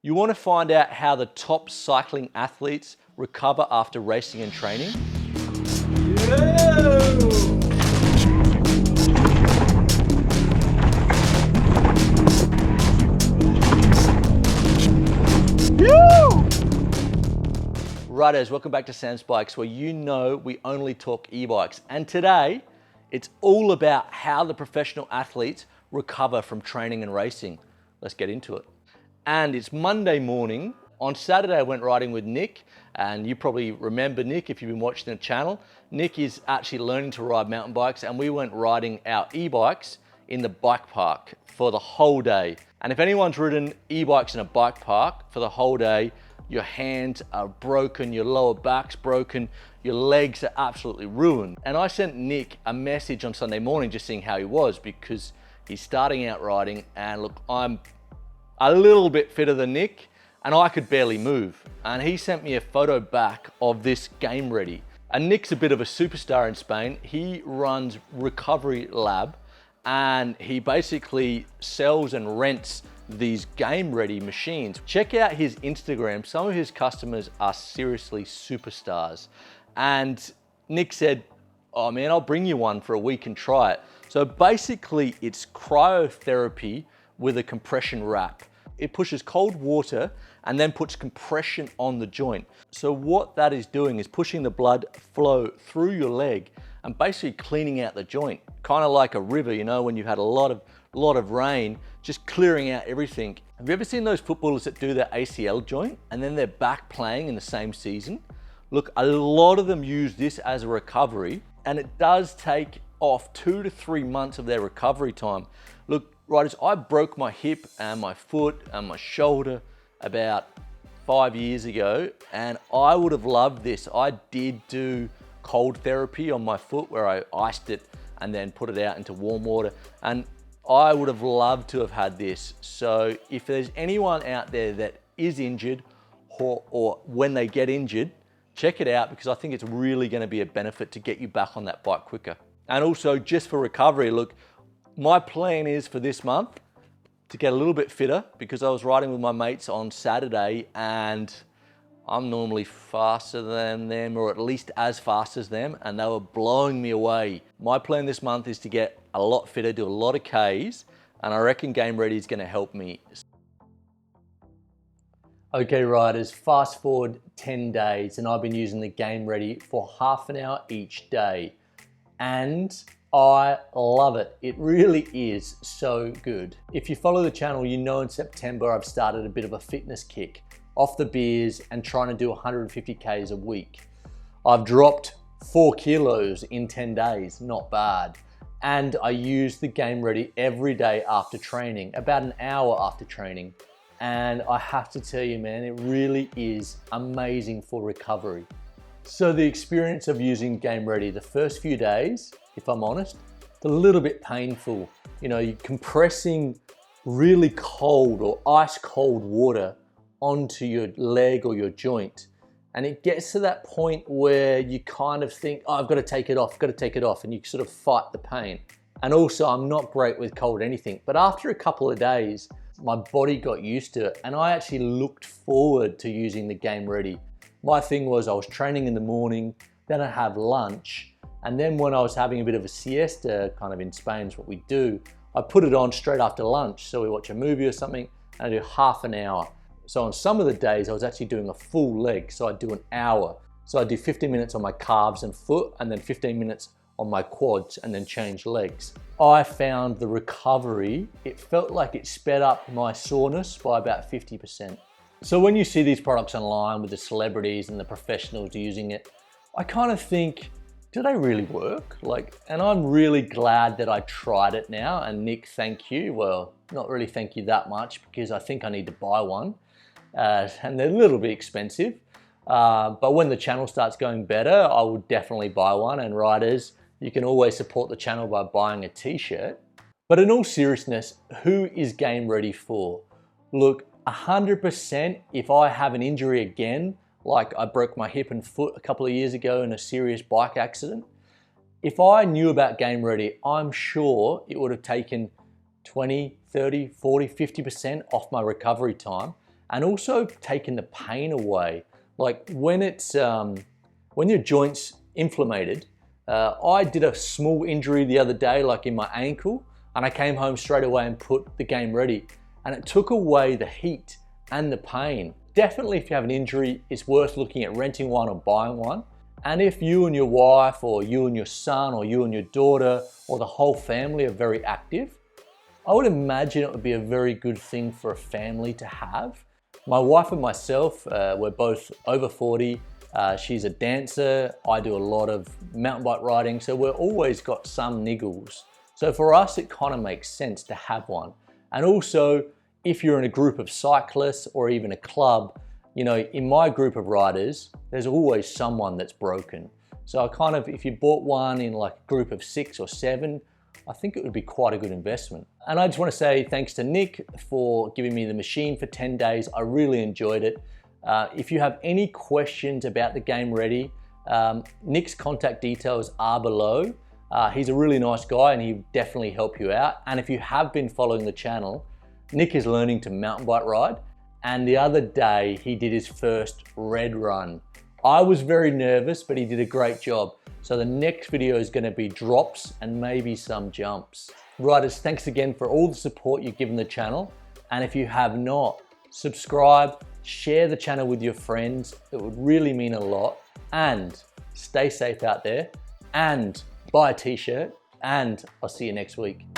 You want to find out how the top cycling athletes recover after racing and training? Riders, welcome back to Sam's Bikes, where you know we only talk e-bikes. And today, it's all about how the professional athletes recover from training and racing. Let's get into it. And it's Monday morning. On Saturday, I went riding with Nick, and you probably remember Nick if you've been watching the channel. Nick is actually learning to ride mountain bikes, and we went riding our e-bikes in the bike park for the whole day. And if anyone's ridden e-bikes in a bike park for the whole day, your hands are broken, your lower back's broken, your legs are absolutely ruined. And I sent Nick a message on Sunday morning just seeing how he was, because he's starting out riding, and look, I'm a little bit fitter than Nick, and I could barely move. And he sent me a photo back of this Game Ready. And Nick's a bit of a superstar in Spain. He runs Recovery Lab, and he basically sells and rents these Game Ready machines. Check out his Instagram. Some of his customers are seriously superstars. And Nick said, oh man, I'll bring you one for a week and try it. So basically it's cryotherapy with a compression wrap. It pushes cold water and then puts compression on the joint. So what that is doing is pushing the blood flow through your leg and basically cleaning out the joint. Kind of like a river, you know, when you've had a lot of rain, just clearing out everything. Have you ever seen those footballers that do their ACL joint and then they're back playing in the same season? Look, a lot of them use this as a recovery, and it does take off 2 to 3 months of their recovery time. Look, riders, I broke my hip and my foot and my shoulder about 5 years ago, and I would have loved this. I did do cold therapy on my foot where I iced it and then put it out into warm water, and I would have loved to have had this. So if there's anyone out there that is injured or when they get injured, check it out, because I think it's really going to be a benefit to get you back on that bike quicker. And also just for recovery, look, my plan is for this month to get a little bit fitter, because I was riding with my mates on Saturday and I'm normally faster than them, or at least as fast as them, and they were blowing me away. My plan this month is to get a lot fitter, do a lot of Ks, and I reckon Game Ready is going to help me. Okay riders, fast forward 10 days and I've been using the Game Ready for half an hour each day, and I love it. It really is so good. If you follow the channel, you know in September I've started a bit of a fitness kick, off the beers and trying to do 150 Ks a week. I've dropped 4 kilos in 10 days, not bad. And I use the Game Ready every day after training, about an hour after training. And I have to tell you, man, it really is amazing for recovery. So the experience of using Game Ready, the first few days, if I'm honest, it's a little bit painful. You know, you're compressing really cold or ice cold water onto your leg or your joint. And it gets to that point where you kind of think, oh, I've got to take it off, and you sort of fight the pain. And also, I'm not great with cold anything, but after a couple of days, my body got used to it, and I actually looked forward to using the Game Ready. My thing was I was training in the morning, then I'd have lunch, and then when I was having a bit of a siesta, kind of in Spain is what we do, I put it on straight after lunch. So we watch a movie or something, and I do half an hour. So on some of the days, I was actually doing a full leg, so I'd do an hour. So I'd do 15 minutes on my calves and foot, and then 15 minutes on my quads, and then change legs. I found the recovery, it felt like it sped up my soreness by about 50%. So when you see these products online with the celebrities and the professionals using it, I kind of think, do they really work? And I'm really glad that I tried it now. And Nick, thank you. Well, not really thank you that much, because I think I need to buy one. And they're a little bit expensive. But when the channel starts going better, I will definitely buy one. And riders, you can always support the channel by buying a t-shirt. But in all seriousness, who is Game Ready for? Look, 100% if I have an injury again, like I broke my hip and foot a couple of years ago in a serious bike accident, if I knew about Game Ready, I'm sure it would have taken 20, 30, 40, 50% off my recovery time. and also taking the pain away. Like when when your joint's inflamed, I did a small injury the other day, like in my ankle, and I came home straight away and put the Game Ready, and it took away the heat and the pain. Definitely if you have an injury, it's worth looking at renting one or buying one. And if you and your wife, or you and your son, or you and your daughter, or the whole family are very active, I would imagine it would be a very good thing for a family to have. My wife and myself, we're both over 40. She's a dancer. I do a lot of mountain bike riding, so we've always got some niggles. So for us, it kind of makes sense to have one. And also, if you're in a group of cyclists or even a club, you know, in my group of riders, there's always someone that's broken. So I kind of, if you bought one in like a group of 6 or 7, I think it would be quite a good investment. And I just want to say thanks to Nick for giving me the machine for 10 days. I really enjoyed it. If you have any questions about the Game Ready, Nick's contact details are below. He's a really nice guy and he'll definitely help you out. And if you have been following the channel, Nick is learning to mountain bike ride. And the other day he did his first red run. I was very nervous, but he did a great job. So the next video is going to be drops and maybe some jumps. Riders, thanks again for all the support you've given the channel. And if you have not, subscribe, share the channel with your friends. It would really mean a lot. And stay safe out there, and buy a t-shirt, and I'll see you next week.